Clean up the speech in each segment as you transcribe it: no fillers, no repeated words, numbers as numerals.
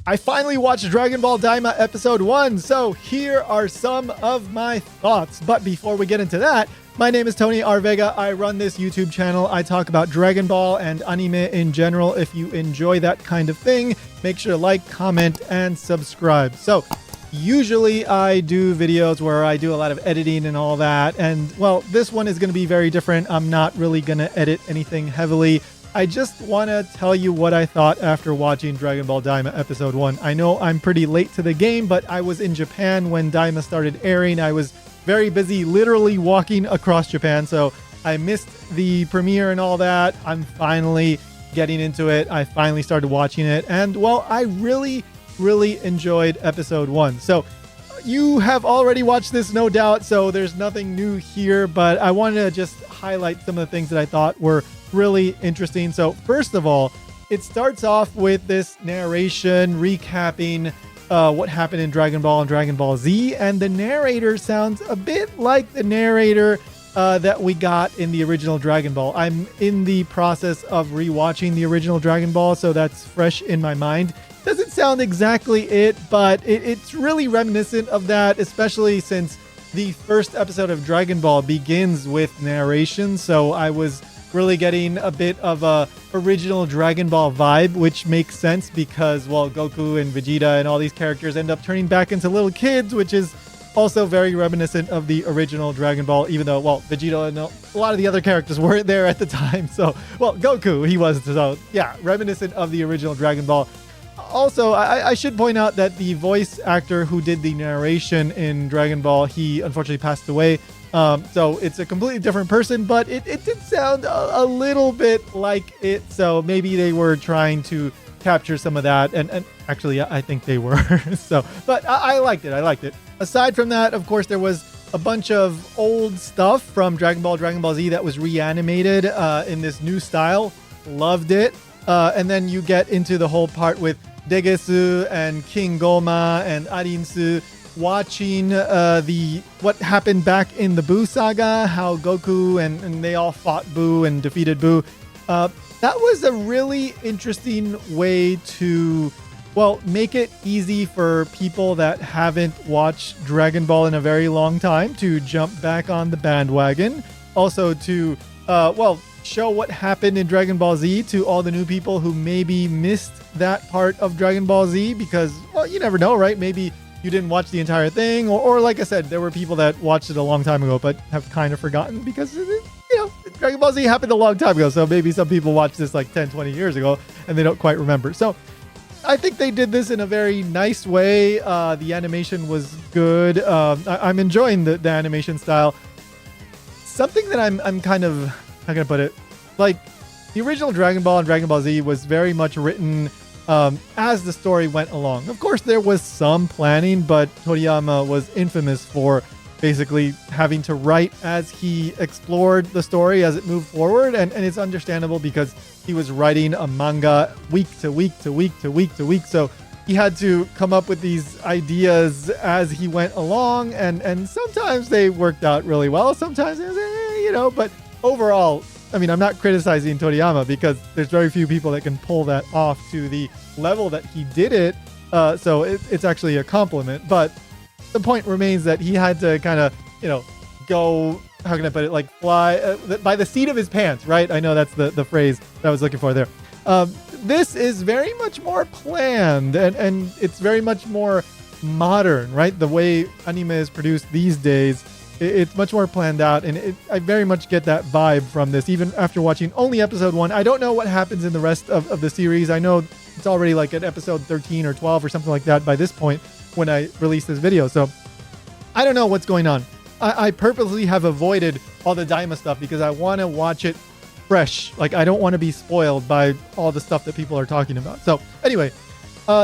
I finally watched Dragon Ball DAIMA Episode 1, so here are some of my thoughts. But before we get into that, my name is Tony R. Vega. I run this YouTube channel. I talk about Dragon Ball and anime in general. If you enjoy that kind of thing, make sure to like, comment, and subscribe. So usually I do videos where I do a lot of editing and all that. And well, this one is going to be very different. I'm not really going to edit anything heavily. I just want to tell you what I thought after watching Dragon Ball DAIMA Episode 1. I know I'm pretty late to the game, but I was in Japan when DAIMA started airing. I was very busy literally walking across Japan, so I missed the premiere and all that. I'm finally getting into it. I finally started watching it, and well, I really enjoyed Episode 1. So you have already watched this, no doubt, so there's nothing new here, but I wanted to just highlight some of the things that I thought were really interesting. So first of all, it starts off with this narration recapping what happened in Dragon Ball and Dragon Ball Z, and the narrator sounds a bit like the narrator that we got in the original Dragon Ball. I'm in the process of rewatching the original Dragon Ball, so that's fresh in my mind. Doesn't sound exactly it, but it's really reminiscent of that, especially since the first episode of Dragon Ball begins with narration. So I was really getting a bit of a original Dragon Ball vibe, which makes sense because, well, Goku and Vegeta and all these characters end up turning back into little kids, which is also very reminiscent of the original Dragon Ball, even though, well, Vegeta and a lot of the other characters weren't there at the time. So, well, Goku, he was. So, yeah, reminiscent of the original Dragon Ball. Also, I should point out that the voice actor who did the narration in Dragon Ball, he unfortunately passed away. So it's a completely different person, but it did sound a little bit like it. So maybe they were trying to capture some of that. And actually, I think they were. But I liked it. I liked it. Aside from that, of course, there was a bunch of old stuff from Dragon Ball, Dragon Ball Z that was reanimated in this new style. Loved it. And then you get into the whole part with Degesu and King Gomah and Arinsu watching what happened back in the Buu saga, how Goku and they all fought Buu and defeated Buu. That was a really interesting way to, well, make it easy for people that haven't watched Dragon Ball in a very long time to jump back on the bandwagon. Also to, well, show what happened in Dragon Ball Z to all the new people who maybe missed that part of Dragon Ball Z because, well, you never know, right? Maybe you didn't watch the entire thing, or like I said, there were people that watched it a long time ago but have kind of forgotten because, you know, Dragon Ball Z happened a long time ago, so maybe some people watched this like 10, 20 years ago and they don't quite remember. So I think they did this in a very nice way. The animation was good. I'm enjoying the animation style. Something that I'm kind of, how can I put it? Like, the original Dragon Ball and Dragon Ball Z was very much written as the story went along. Of course, there was some planning, but Toriyama was infamous for basically having to write as he explored the story as it moved forward. And it's understandable because he was writing a manga week to week to week to week to week. So he had to come up with these ideas as he went along. And sometimes they worked out really well. Sometimes, you know, but overall, I mean, I'm not criticizing Toriyama because there's very few people that can pull that off to the level that he did it. So it's actually a compliment. But the point remains that he had to kind of, you know, go, how can I put it, like fly by the seat of his pants, right? I know that's the phrase that I was looking for there. This is very much more planned and it's very much more modern, right? The way anime is produced these days, it's much more planned out, and I very much get that vibe from this, even after watching only episode 1. I don't know what happens in the rest of the series. I know it's already like at episode 13 or 12 or something like that by this point when I release this video, so I don't know what's going on. I purposely have avoided all the DAIMA stuff because I want to watch it fresh. Like, I don't want to be spoiled by all the stuff that people are talking about. So anyway,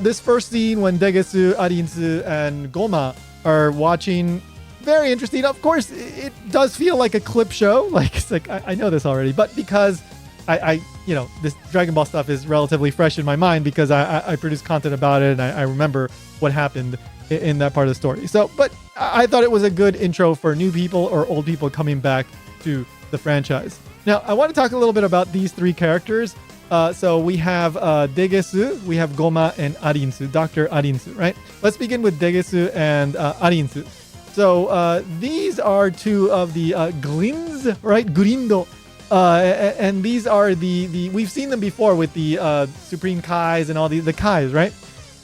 this first scene when Degesu, Arinsu, and Gomah are watching, very interesting. Of course, it does feel like a clip show. Like, it's like, I know this already, but because I you know, this Dragon Ball stuff is relatively fresh in my mind because I produce content about it and I remember what happened in that part of the story. So, but I thought it was a good intro for new people or old people coming back to the franchise. Now, I want to talk a little bit about these three characters. So we have Degesu, we have Gomah, and Arinsu, Dr. Arinsu, right? Let's begin with Degesu and Arinsu. So these are two of the glins, right? Gurindo. And these are the we've seen them before with the Supreme Kais and all the Kais, right?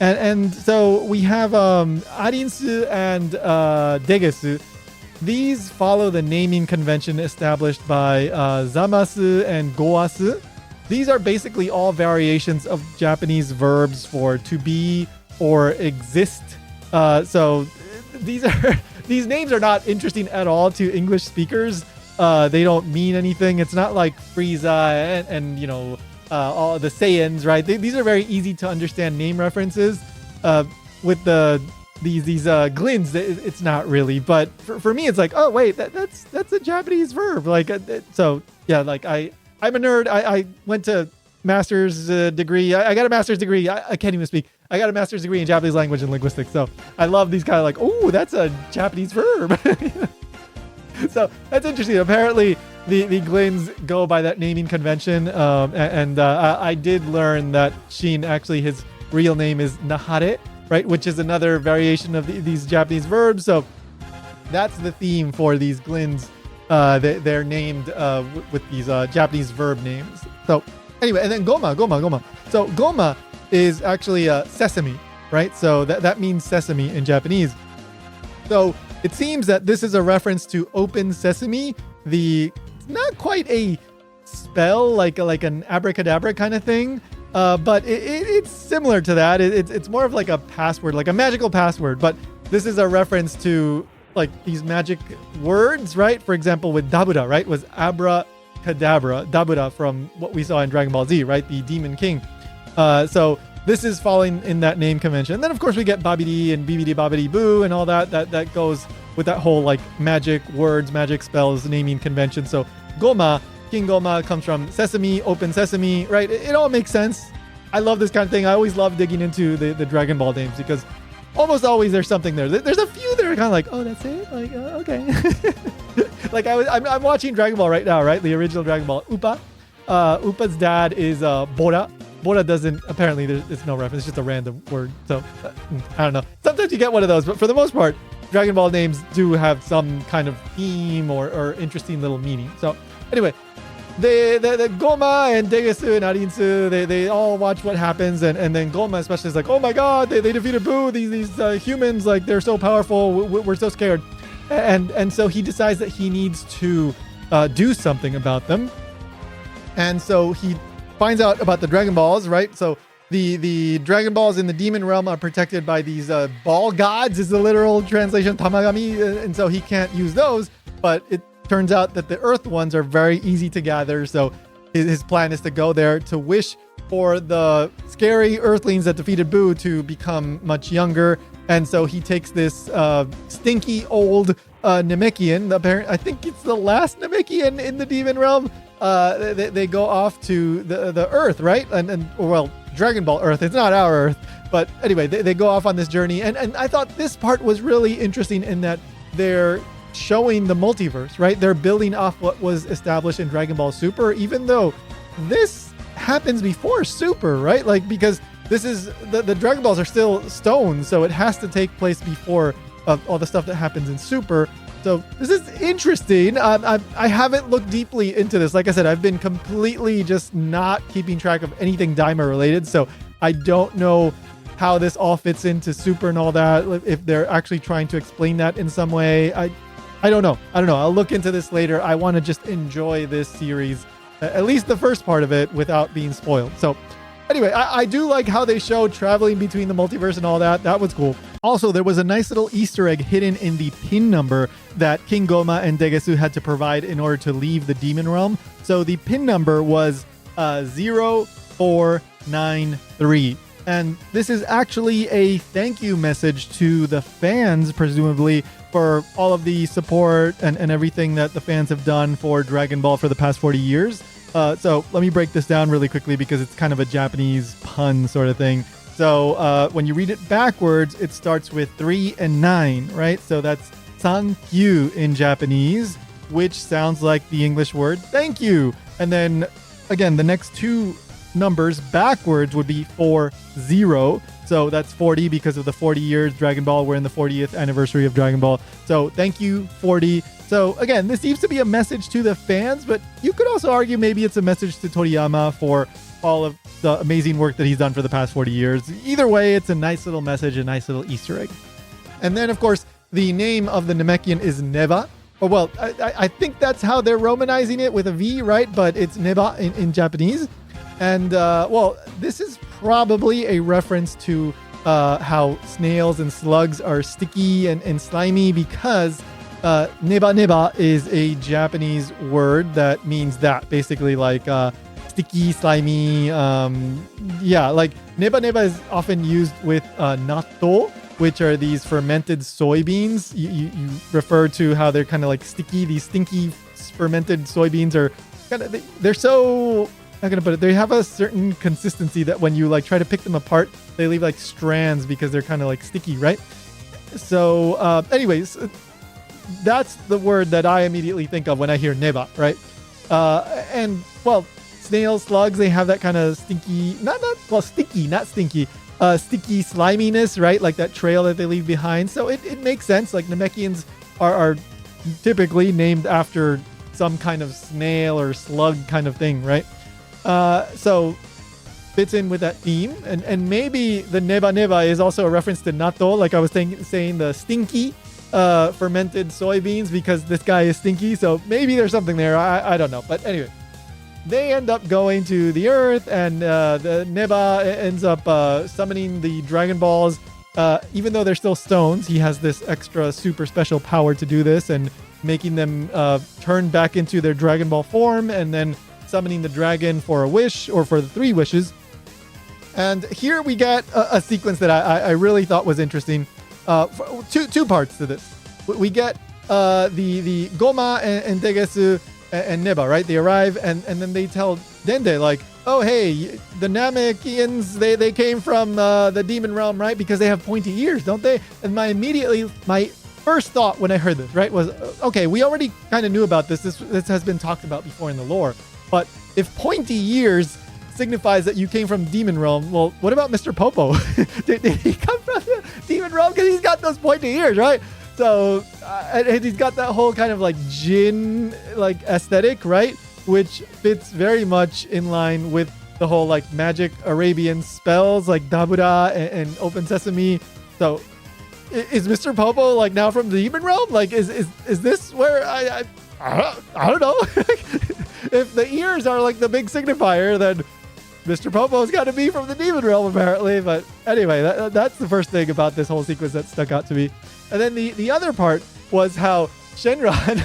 And so we have Arinsu and Degesu. These follow the naming convention established by Zamasu and Goasu. These are basically all variations of Japanese verbs for to be or exist. So these names are not interesting at all to English speakers. They don't mean anything. It's not like Frieza and you know all the Saiyans, right? These are very easy to understand name references. With these glins, it's not really. But for me, it's like, oh wait, that's a Japanese verb. Like so, yeah. Like I'm a nerd. I went to master's degree. I got a master's degree. I can't even speak. I got a master's degree in Japanese language and linguistics. So I love these kind of like, oh, that's a Japanese verb. So that's interesting. Apparently, the glins go by that naming convention. I did learn that Shin, actually, his real name is Nahare, right? Which is another variation of these Japanese verbs. So that's the theme for these glins. They're named with these Japanese verb names. So anyway, and then Gomah. So Gomah is actually sesame, right? So that means sesame in Japanese. So it seems that this is a reference to open sesame. It's not quite a spell like an abracadabra kind of thing, but it's similar to that. It's more of like a password, like a magical password. But this is a reference to like these magic words, right? For example, with Dabura, right, was abracadabra. Dabura from what we saw in Dragon Ball Z, right? The Demon King. So this is falling in that name convention. And then, of course, we get Babidi and Bibidi Babidi Boo and all that goes with that whole like magic words, magic spells naming convention. So Gomah, King Gomah comes from sesame, open sesame, right? It all makes sense. I love this kind of thing. I always love digging into the Dragon Ball names because almost always there's something there. There's a few that are kind of like, oh, that's it? Like, okay. Like I'm watching Dragon Ball right now, right? The original Dragon Ball. Upa's dad is Bora. Bora doesn't, apparently it's no reference, it's just a random word. So, I don't know. Sometimes you get one of those, but for the most part, Dragon Ball names do have some kind of theme or interesting little meaning. So, anyway, the Gomah and Degesu and Arinsu, they all watch what happens, and then Gomah especially is like, oh my god, they defeated Boo, these humans, like, they're so powerful, we're so scared. And so he decides that he needs to do something about them. And so he finds out about the Dragon Balls, right? So the Dragon Balls in the demon realm are protected by these ball gods, is the literal translation, Tamagami, and so he can't use those. But it turns out that the Earth ones are very easy to gather. So his plan is to go there to wish for the scary Earthlings that defeated Boo to become much younger. And so he takes this stinky old Namekian. I think it's the last Namekian in the demon realm. They go off to the Earth, right? And well, Dragon Ball Earth. It's not our Earth, but anyway, they go off on this journey. And I thought this part was really interesting in that they're showing the multiverse, right? They're building off what was established in Dragon Ball Super, even though this happens before Super, right? Like, because this is the Dragon Balls are still stones, so it has to take place before all the stuff that happens in Super. So this is interesting. I haven't looked deeply into this. Like I said, I've been completely just not keeping track of anything Daima related. So I don't know how this all fits into Super and all that. If they're actually trying to explain that in some way. I don't know. I'll look into this later. I want to just enjoy this series, at least the first part of it, without being spoiled. So anyway, I do like how they show traveling between the multiverse and all that. That was cool. Also, there was a nice little Easter egg hidden in the pin number that King Gomah and Degesu had to provide in order to leave the demon realm. So the pin number was 0493. And this is actually a thank you message to the fans, presumably, for all of the support and everything that the fans have done for Dragon Ball for the past 40 years. So let me break this down really quickly because it's kind of a Japanese pun sort of thing. So when you read it backwards, it starts with 3 and 9, right? So that's sankyu in Japanese, which sounds like the English word thank you. And then again, the next two numbers backwards would be 40. So that's 40 because of the 40 years Dragon Ball. We're in the 40th anniversary of Dragon Ball. So thank you, 40. So again, this seems to be a message to the fans, but you could also argue maybe it's a message to Toriyama for all of the amazing work that he's done for the past 40 years. Either way, it's a nice little message, a nice little Easter egg. And then, of course, the name of the Namekian is Neva. Oh, well, I think that's how they're romanizing it with a V, right? But it's Neva in Japanese. And, well, this is probably a reference to how snails and slugs are sticky and slimy because neba neba is a Japanese word that means that. Basically, like sticky, slimy. Yeah, like neba neba is often used with natto, which are these fermented soybeans. You refer to how they're kind of like sticky. These stinky fermented soybeans are kind of, they're so, how can I put it? They have a certain consistency that when you like try to pick them apart, they leave like strands because they're kind of like sticky, right? So anyways, that's the word that I immediately think of when I hear neba, right? And well, snails, slugs, they have that kind of stinky, sticky, not stinky, sticky sliminess, right? Like that trail that they leave behind. So it makes sense. Like Namekians are typically named after some kind of snail or slug kind of thing, right? So fits in with that theme. And maybe the neba neba is also a reference to natto, like I was saying the stinky fermented soybeans because this guy is stinky. So maybe there's something there. I don't know. But anyway, they end up going to the earth and the Neva ends up summoning the Dragon Balls. Even though they're still stones, he has this extra super special power to do this and making them turn back into their Dragon Ball form and then summoning the dragon for a wish or for the 3 wishes. And here we get a sequence that I really thought was interesting. Two parts to this. We get the Gomah and Degesu and Neva, right? They arrive and then they tell Dende, like, oh, hey, the Namekians, they came from the demon realm, right? Because they have pointy ears, don't they? And my first thought when I heard this, right, was, okay, we already kind of knew about this. This has been talked about before in the lore. But if pointy ears signifies that you came from demon realm, well, what about Mr. Popo? did he come from the demon realm? Because he's got those pointy ears, right? So, and he's got that whole kind of like Jin like aesthetic, right? Which fits very much in line with the whole like magic Arabian spells like Dabura and Open Sesame. So, is Mr. Popo like now from the demon realm? Like, is this where I don't know. If the ears are like the big signifier, then Mr. Popo's got to be from the demon realm apparently. But anyway, that's the first thing about this whole sequence that stuck out to me. And then the other part was how Shenron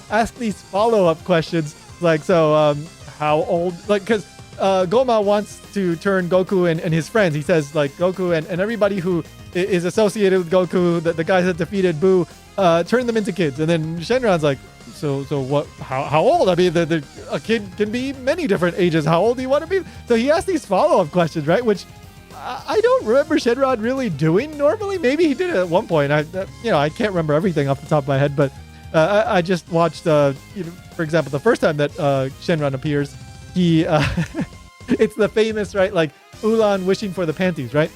asked these follow-up questions. Like, so how old, like, because Gomah wants to turn Goku and his friends. He says, like, Goku and everybody who is associated with Goku, the guys that defeated Boo, turn them into kids. And then Shenron's like, so what, how old? I mean, a kid can be many different ages. How old do you want to be? So he asked these follow-up questions, right? Which I don't remember Shenron really doing normally. Maybe he did it at one point. I can't remember everything off the top of my head, but I just watched, for example, the first time that Shenron appears, he, it's the famous, right, like Ulan wishing for the panties, right?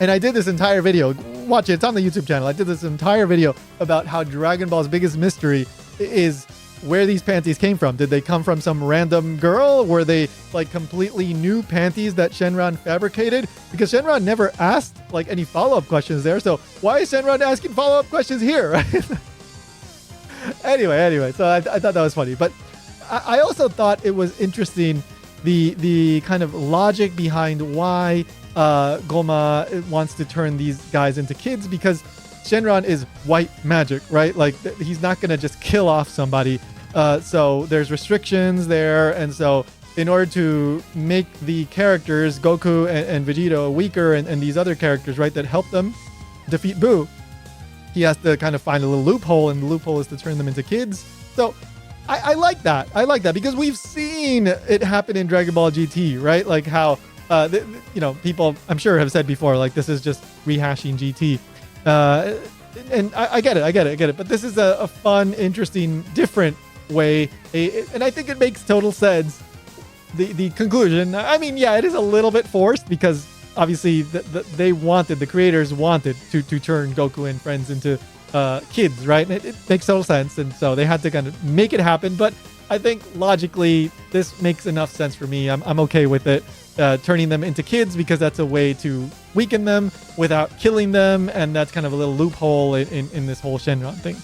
And I did this entire video. Watch it. It's on the YouTube channel. I did this entire video about how Dragon Ball's biggest mystery is where these panties came from. Did they come from some random girl? Were they like completely new panties that Shenron fabricated? Because Shenron never asked like any follow-up questions there. So why is Shenron asking follow-up questions here? Right? Anyway. So I thought that was funny. But I also thought it was interesting the kind of logic behind why Gomah wants to turn these guys into kids, because Shenron is white magic, right? Like he's not going to just kill off somebody. So there's restrictions there. And so in order to make the characters, Goku and Vegeta, weaker and these other characters, right, that help them defeat Boo, he has to kind of find a little loophole, and the loophole is to turn them into kids. So I like that. I like that because we've seen it happen in Dragon Ball GT, right? Like how, people I'm sure have said before, like this is just rehashing GT. And I get it. But this is a fun, interesting, different way. And I think it makes total sense the conclusion, I mean, yeah, it is a little bit forced because obviously the creators wanted to turn Goku and friends into kids, right? And it makes total sense. And so they had to kind of make it happen. But I think logically, this makes enough sense for me. I'm okay with it. Turning them into kids because that's a way to weaken them without killing them. And that's kind of a little loophole in this whole Shenron thing.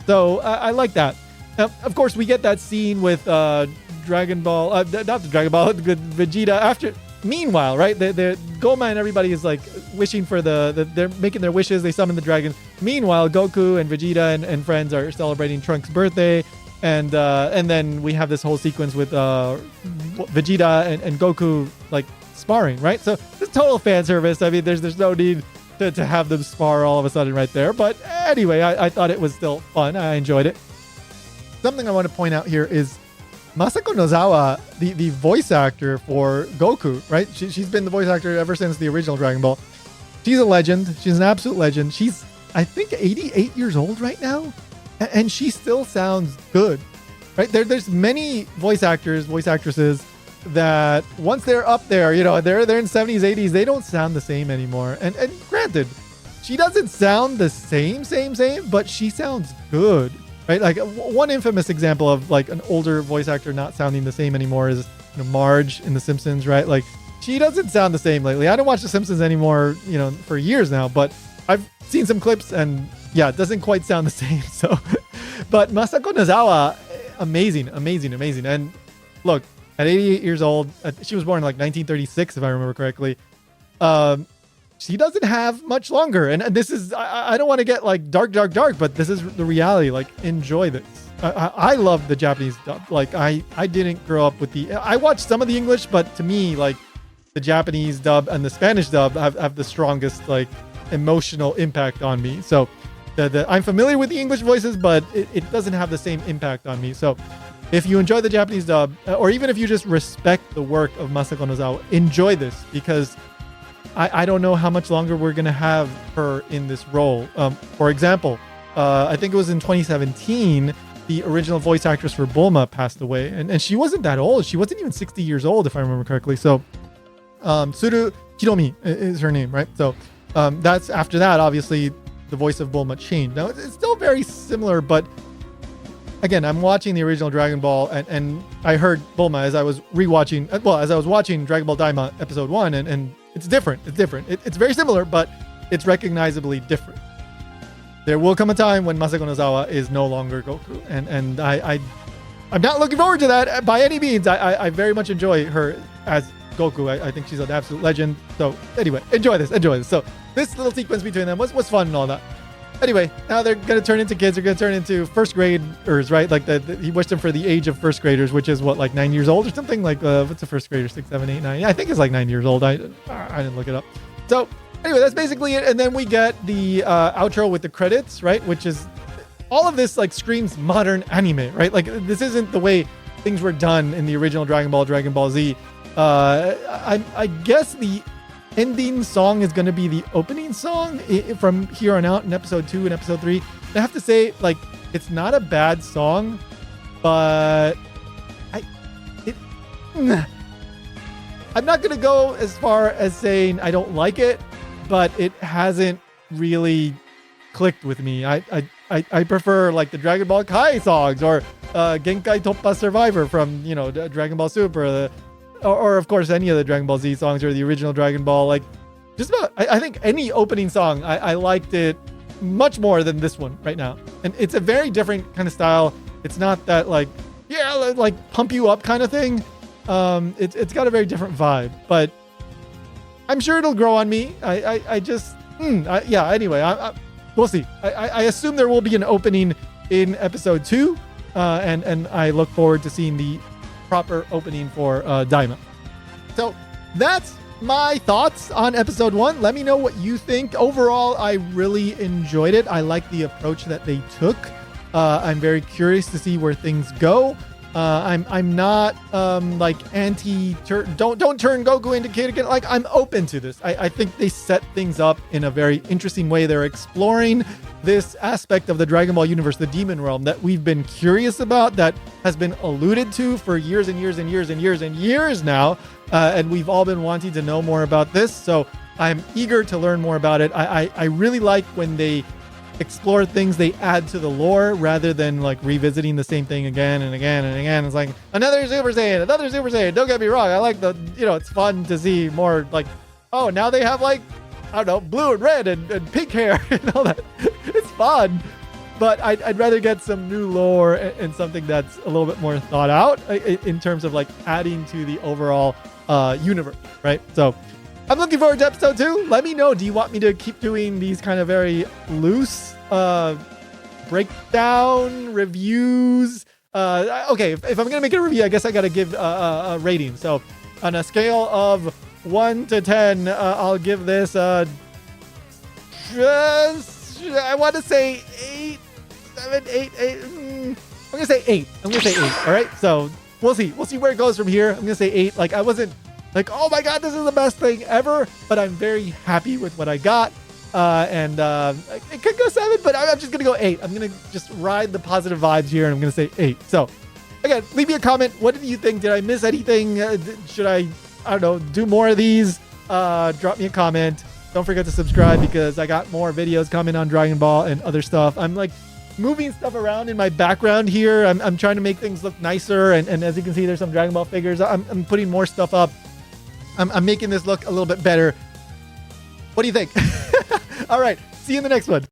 So I like that. Of course, we get that scene with Dragon Ball, not the Dragon Ball, Vegeta after. Meanwhile, right, the Gomah and everybody is like wishing for they're making their wishes. They summon the dragon. Meanwhile, Goku and Vegeta and friends are celebrating Trunks' birthday. And then we have this whole sequence with Vegeta and Goku like sparring, right? So it's total fan service. I mean, there's no need to have them spar all of a sudden right there. But anyway, I thought it was still fun. I enjoyed it. Something I want to point out here is Masako Nozawa, the voice actor for Goku, right? She's been the voice actor ever since the original Dragon Ball. She's a legend. She's an absolute legend. She's, I think, 88 years old right now. And she still sounds good, right? There's many voice actors, voice actresses that once they're up there, you know, they're in 70s, 80s, they don't sound the same anymore. And granted, she doesn't sound the same, but she sounds good, right? Like one infamous example of like an older voice actor not sounding the same anymore is, you know, Marge in The Simpsons, right? Like she doesn't sound the same lately. I don't watch The Simpsons anymore, you know, for years now, but I've seen some clips and yeah, it doesn't quite sound the same. So, but Masako Nozawa, amazing. And look, at 88 years old, she was born in like 1936, if I remember correctly. She doesn't have much longer. And this is, I don't want to get like dark, but this is the reality. Like, enjoy this. I love the Japanese dub. Like, I didn't grow up with I watched some of the English, but to me, like, the Japanese dub and the Spanish dub have the strongest, like, emotional impact on me. So, I'm familiar with the English voices, but it doesn't have the same impact on me. So if you enjoy the Japanese dub, or even if you just respect the work of Masako Nozawa, enjoy this because I don't know how much longer we're going to have her in this role. For example, I think it was in 2017, the original voice actress for Bulma passed away. And she wasn't that old. She wasn't even 60 years old, if I remember correctly. So Tsuru Hiromi is her name, right? So that's after that, obviously, the voice of Bulma changed. Now, it's still very similar, but again, I'm watching the original Dragon Ball, and I heard Bulma as I was as I was watching Dragon Ball Daima episode 1, and it's different. It's very similar, but it's recognizably different. There will come a time when Masako Nozawa is no longer Goku, and I'm not looking forward to that by any means. I very much enjoy her as Goku. I think she's an absolute legend. So anyway, enjoy this. So this little sequence between them was fun and all that. Anyway, now they're going to turn into kids. They're going to turn into first graders, right? Like he wished them for the age of first graders, which is what, like 9 years old or something? Like, what's a first grader? 6, 7, 8, 9? I think it's like 9 years old. I didn't look it up. So anyway, that's basically it. And then we get the outro with the credits, right? Which is all of this like screams modern anime, right? Like this isn't the way things were done in the original Dragon Ball Z. I guess the ending song is going to be the opening song from here on out in episode 2 and episode 3. I have to say, like, it's not a bad song, but I'm not going to go as far as saying I don't like it, but it hasn't really clicked with me. I prefer like the Dragon Ball Kai songs or Genkai Toppa Survivor from, you know, Dragon Ball Super, or of course any of the Dragon Ball Z songs or the original Dragon Ball. Like just about, I think any opening song, I liked it much more than this one right now. And it's a very different kind of style. It's not that like, yeah, like pump you up kind of thing. It's got a very different vibe, but I'm sure it'll grow on me. Anyway, we'll see. I assume there will be an opening in episode 2, and I look forward to seeing the proper opening for Daima. So that's my thoughts on episode 1. Let me know what you think. Overall, I really enjoyed it. I like the approach that they took. I'm very curious to see where things go. I'm not like don't turn Goku into Kid again. Like, I'm open to this. I think they set things up in a very interesting way. They're exploring this aspect of the Dragon Ball universe, the demon realm, that we've been curious about, that has been alluded to for years and years and years and years and years now. And we've all been wanting to know more about this. So I'm eager to learn more about it. I really like when they explore things they add to the lore rather than like revisiting the same thing again and again and again. It's like another Super Saiyan, another Super Saiyan. Don't get me wrong. I like it's fun to see more like, oh, now they have like, I don't know, blue and red and pink hair and all that. It's fun. But I'd rather get some new lore and something that's a little bit more thought out in terms of like adding to the overall universe, right? So I'm looking forward to episode 2. Let me know. Do you want me to keep doing these kind of very loose breakdown reviews? Okay, if I'm going to make a review, I guess I got to give a rating. So on a scale of 1 to 10, I'll give this I want to say 8, 7, 8, 8. I'm going to say 8. I'm going to say 8. All right. So we'll see. We'll see where it goes from here. I'm going to say 8. Like, I wasn't like, oh my God, this is the best thing ever, but I'm very happy with what I got. And it could go 7, but I'm just going to go 8. I'm going to just ride the positive vibes here, and I'm going to say 8. So again, leave me a comment. What did you think? Did I miss anything? Should I don't know, do more of these? Drop me a comment. Don't forget to subscribe because I got more videos coming on Dragon Ball and other stuff. I'm like moving stuff around in my background here. I'm trying to make things look nicer. And as you can see, there's some Dragon Ball figures. I'm putting more stuff up. I'm making this look a little bit better. What do you think? All right. See you in the next one.